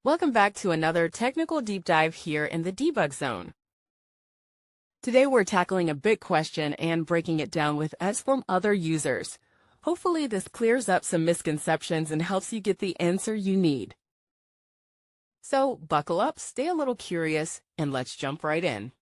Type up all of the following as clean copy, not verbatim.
Welcome back to another technical deep dive here in the debug zone. Today we're tackling a big question and breaking it down with us from other users. Hopefully this clears up some misconceptions and helps you get the answer you need. So buckle up, stay a little curious, and let's jump right in.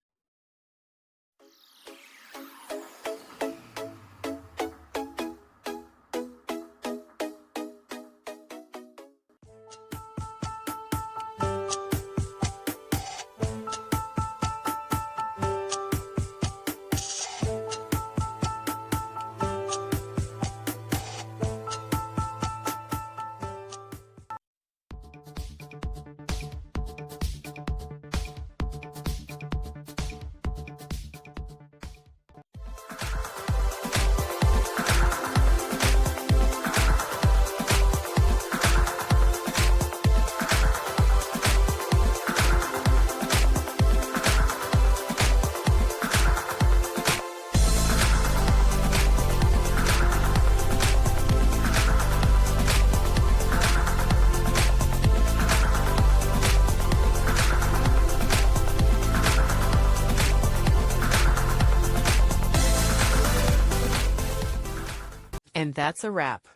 And that's a wrap.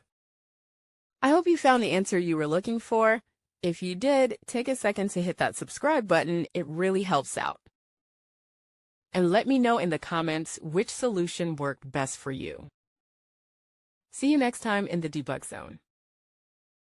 I hope you found the answer you were looking for. If you did, take a second to hit that subscribe button. It really helps out. And let me know in the comments which solution worked best for you. See you next time in the debug zone.